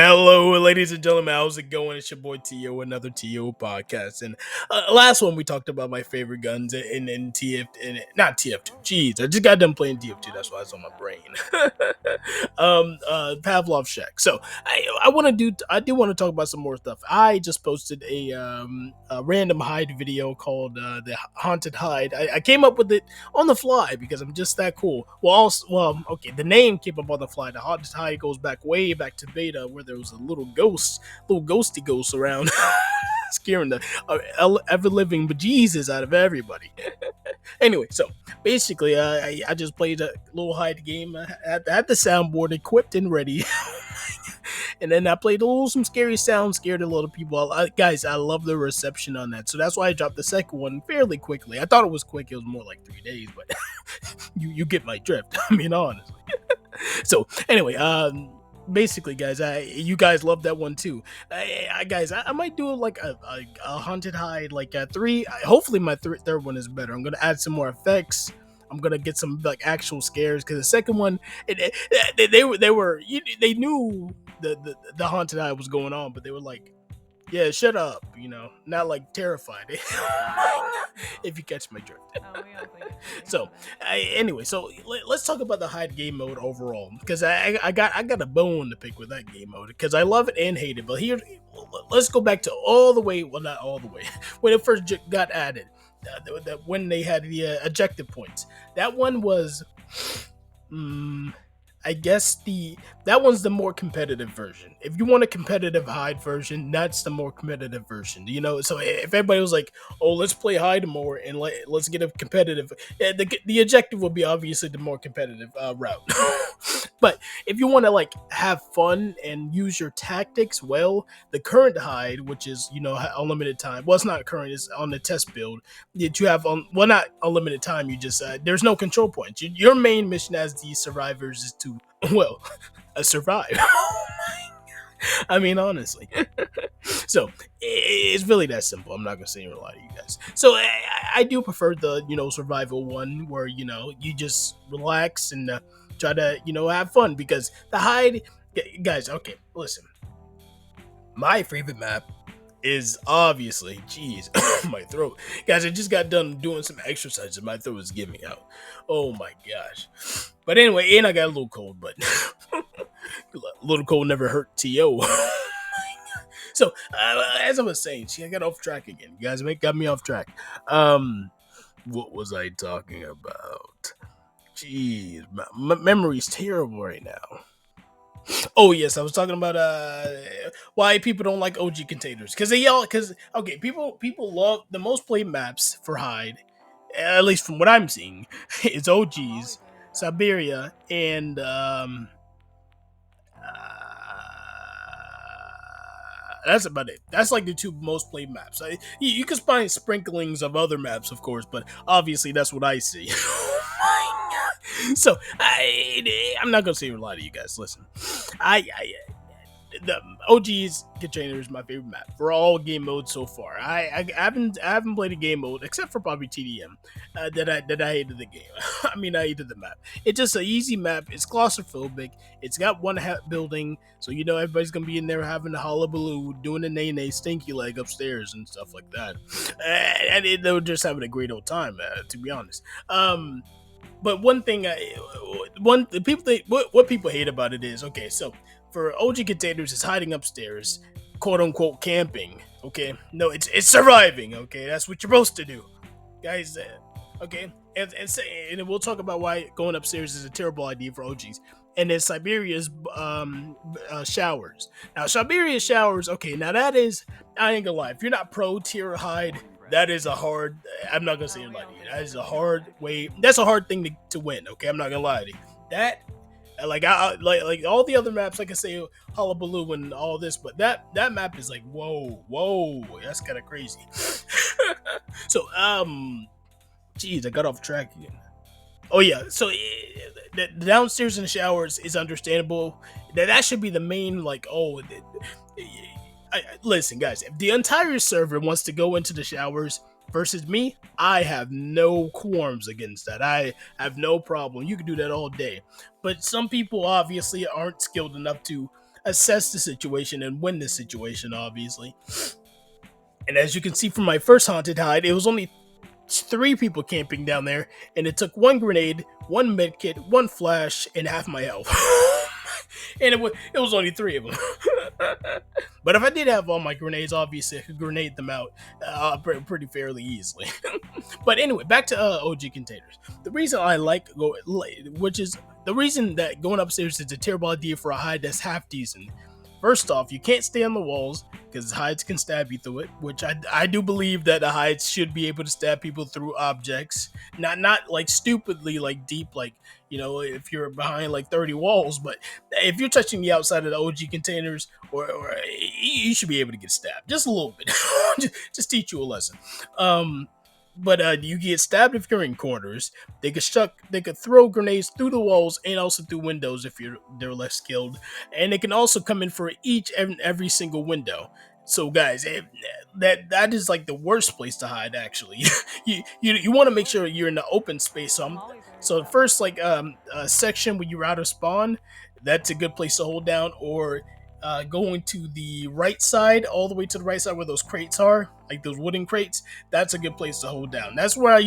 Hello, ladies and gentlemen. How's it going? It's your boy To, another To podcast. And last one we talked about my favorite guns in TF, in not TF2. Jeez, I just got done playing TF2. That's why it's on my brain. Pavlov Shack. So I do want to talk about some more stuff. I just posted a random hide video called the Haunted Hide. I came up with it on the fly because I'm just that cool. Okay, the name came up on the fly. The Haunted Hide goes back way back to beta, where there was a little ghosty ghost around, scaring the ever living bejesus out of everybody. Anyway, so basically, I just played a little hide game. I had the soundboard equipped and ready. And then I played a little some scary sounds, scared a lot of people. Guys, I love the reception on that, so that's why I dropped the second one fairly quickly. I thought it was quick; it was more like 3 days, but you get my drift. I mean, honestly. So anyway, basically, guys, you guys love that one too. I might do like a haunted hide, like a three. Hopefully, my third one is better. I'm gonna add some more effects. I'm gonna get some like actual scares because the second one, they knew the haunted eye was going on, but they were like, yeah, shut up, not like terrified. If you catch my drift. So anyway, let's talk about the hide game mode overall because I got a bone to pick with that game mode because I love it and hate it. But here, let's go back to all the way. Well, not all the way when it first got added. When they had the objective points, that one was. I guess that one's the more competitive version. If you want a competitive hide version, that's the more competitive version. So if everybody was like, "Oh, let's play hide more and let's get a competitive," the objective would be obviously the more competitive route. But if you want to like have fun and use your tactics well, the current hide, which is unlimited time. Well, it's not current; it's on the test build that you have on. Well, not unlimited time. You just there's no control points. Your main mission as the survivors is to well, survive. I mean, honestly. So it's really that simple. I'm not gonna say a lot to you guys. So I do prefer the survival one where you just relax and try to have fun because the hide, guys. Okay, listen. My favorite map is obviously, jeez, my throat, guys. I just got done doing some exercises. And my throat is giving out. Oh my gosh. But anyway, and I got a little cold, but a little cold never hurt To. So as I was saying, see, I got off track again. You guys got me off track. What was I talking about? Jeez, my memory's terrible right now. Oh yes, I was talking about why people don't like OG containers because okay, people love the most played maps for hide, at least from what I'm seeing, is OGs, Siberia, and that's about it. That's like the two most played maps. You can find sprinklings of other maps, of course, but obviously that's what I see. So I'm not gonna say a lot to you guys. Listen, I the OG's Container is my favorite map for all game modes so far. I haven't played a game mode except for probably TDM that I hated the game. I mean, I hated the map. It's just an easy map. It's claustrophobic. It's got one building, so everybody's gonna be in there having the hullabaloo, doing the nay stinky leg upstairs and stuff like that. They were just having a great old time, to be honest. But one thing, the people what people hate about it is okay. So for OG Containers, it's hiding upstairs, quote unquote camping. Okay, no, it's surviving. Okay, that's what you're supposed to do, guys. Okay, and we'll talk about why going upstairs is a terrible idea for OGs. And then Siberia's showers. Now Siberia's showers. Okay, now that is, I ain't gonna lie. If you're not pro tier hide, that is a hard. I'm not gonna say it like that is a hard way. That's a hard thing to win. Okay, I'm not gonna lie to you. That like all the other maps, like I say, Hullabaloo and all this, but that map is like whoa, that's kind of crazy. So geez, I got off track again. Oh yeah, so the downstairs in the showers is understandable. That should be the main like. Listen, guys, if the entire server wants to go into the showers versus me, I have no qualms against that. I have no problem. You can do that all day. But some people obviously aren't skilled enough to assess the situation and win the situation, obviously. And as you can see from my first haunted hide, it was only three people camping down there, and it took one grenade, one medkit, one flash, and half my health. And it was only three of them. But if I did have all my grenades, obviously I could grenade them out pretty fairly easily. But anyway, back to OG containers. The reason I which is the reason that going upstairs is a terrible idea for a hide that's half decent. First off, you can't stay on the walls because hides can stab you through it, which I do believe that the hides should be able to stab people through objects, not like stupidly like deep like if you're behind like 30 walls, but if you're touching the outside of the OG containers, or you should be able to get stabbed just a little bit, just teach you a lesson. But you get stabbed if you're in corners. They could throw grenades through the walls and also through windows if they're less skilled, and they can also come in for each and every single window. So guys, that is like the worst place to hide. Actually, you want to make sure you're in the open space. So the first like section when you're out of spawn, that's a good place to hold down, or going to the right side, all the way to the right side where those crates are, like those wooden crates. That's a good place to hold down. That's where I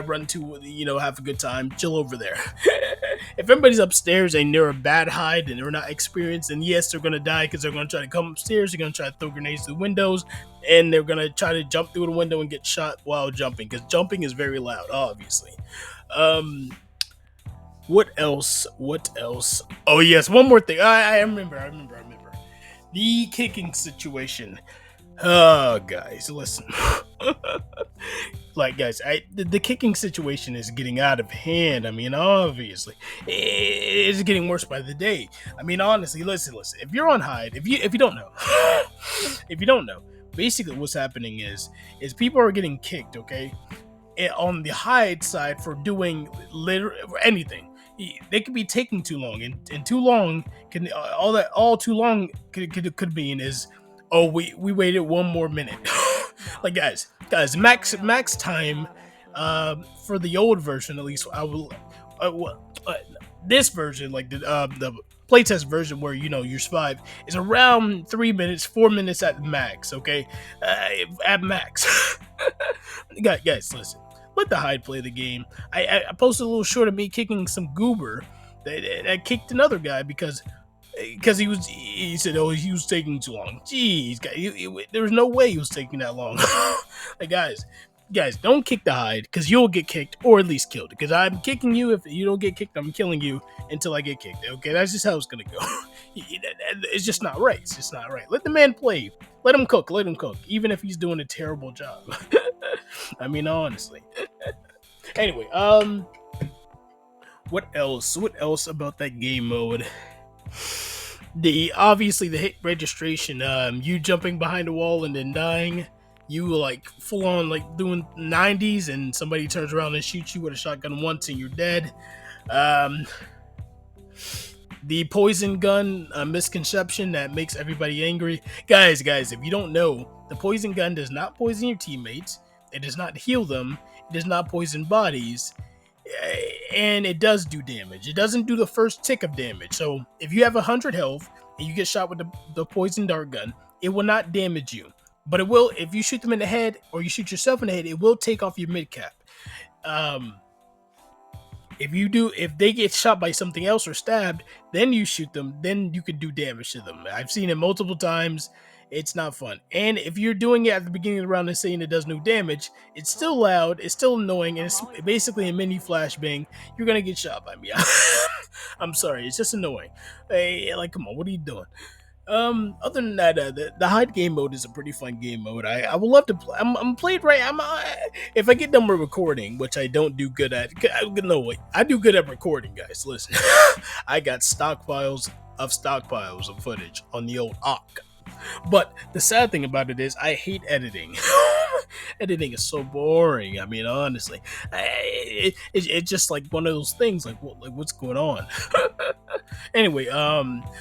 run to, have a good time, chill over there. If everybody's upstairs and they're a bad hide and they're not experienced, then yes, they're gonna die because they're gonna try to come upstairs. They're gonna try to throw grenades through windows, and they're gonna try to jump through the window and get shot while jumping, because jumping is very loud, obviously. Um, what else? What else? Oh yes, one more thing. I remember. The kicking situation. Oh, guys, listen. Like, guys, the kicking situation is getting out of hand. I mean, obviously, it's getting worse by the day. I mean, honestly, listen. If you're on hide, if you don't know, if you don't know, basically what's happening is people are getting kicked. Okay, on the hide side for doing anything. They could be taking too long, and too long can all too long could mean is, oh, we waited one more minute. Like, guys, max time for the old version, at least I will this version, like the playtest version where you survive, is around 3 minutes, 4 minutes at max. Okay, at max. Guys, listen. Let the hide play the game. I posted a little short of me kicking some goober that kicked another guy because he said, oh, he was taking too long. Jeez, guy, there was no way he was taking that long. Like, guys, don't kick the hide, because you'll get kicked or at least killed. Because I'm kicking you. If you don't get kicked, I'm killing you until I get kicked. Okay, that's just how it's gonna go. It's just not right. It's just not right. Let the man play. Let him cook. Even if he's doing a terrible job. I mean, honestly. Anyway, what else? What else about that game mode? Obviously the hit registration. You jumping behind a wall and then dying. You like full on like doing 90s, and somebody turns around and shoots you with a shotgun once, and you're dead. The poison gun misconception that makes everybody angry. Guys, if you don't know, the poison gun does not poison your teammates. It does not heal them. It does not poison bodies. And it does do damage. It doesn't do the first tick of damage. So if you have 100 health and you get shot with the poison dart gun, it will not damage you. But it will, if you shoot them in the head or you shoot yourself in the head, it will take off your mid cap. If they get shot by something else or stabbed, then you shoot them, then you can do damage to them. I've seen it multiple times. It's not fun. And if you're doing it at the beginning of the round and saying it does no damage, it's still loud, it's still annoying, and it's basically a mini flashbang. You're gonna get shot by me. I'm sorry, it's just annoying. Hey, like, come on, what are you doing? Other than that, the hide game mode is a pretty fun game mode. I would love to play. I'm playing right. If I get done with recording, which I don't do good at. No, wait, I do good at recording, guys. Listen, I got stockpiles of footage on the old Arc. But the sad thing about it is, I hate editing. Editing is so boring. I mean, honestly, it's just like one of those things. Like, what's going on? Anyway,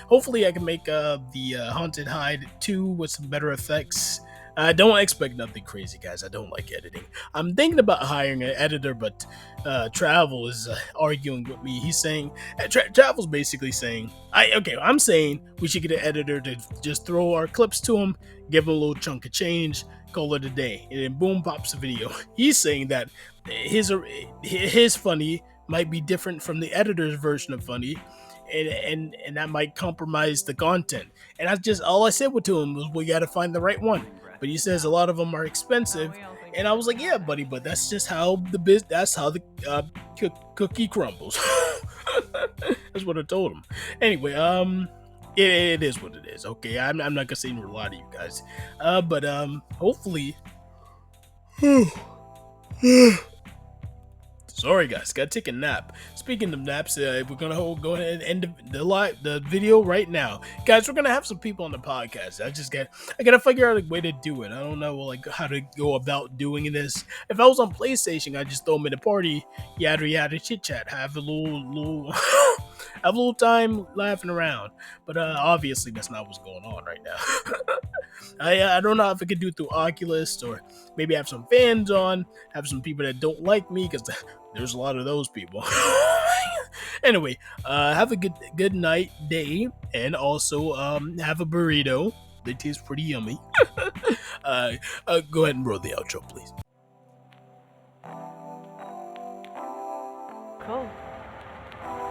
hopefully I can make the Haunted Hide 2 with some better effects. I don't expect nothing crazy, guys. I don't like editing. I'm thinking about hiring an editor, but Travel is arguing with me. He's saying Travel's basically saying, I'm saying we should get an editor to just throw our clips to him, give him a little chunk of change, call it a day, and then boom, pops a video. He's saying that his funny might be different from the editor's version of funny, and that might compromise the content. And I just all I said to him was, we got to find the right one. But he says a lot of them are expensive, and I was like, yeah, buddy, but that's just how that's how the cookie crumbles. That's what I told him. Anyway, it is what it is. Okay, I'm not gonna say a lot to you guys, but hopefully. Sorry, guys, gotta take a nap. Speaking of naps, we're gonna go ahead and end the video right now, guys. We're gonna have some people on the podcast. I gotta figure out a way to do it. I don't know like how to go about doing this. If I was on PlayStation, I just throw them in a party, yada yada, chit chat, have a little have a little time laughing around. But obviously, that's not what's going on right now. I don't know if I could do it through Oculus or maybe have some fans on, have some people that don't like me because there's a lot of those people. Anyway, have a good night, day, and also have a burrito. They taste pretty yummy. Go ahead and roll the outro, please. Cool.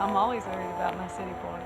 I'm always worried about my city boy.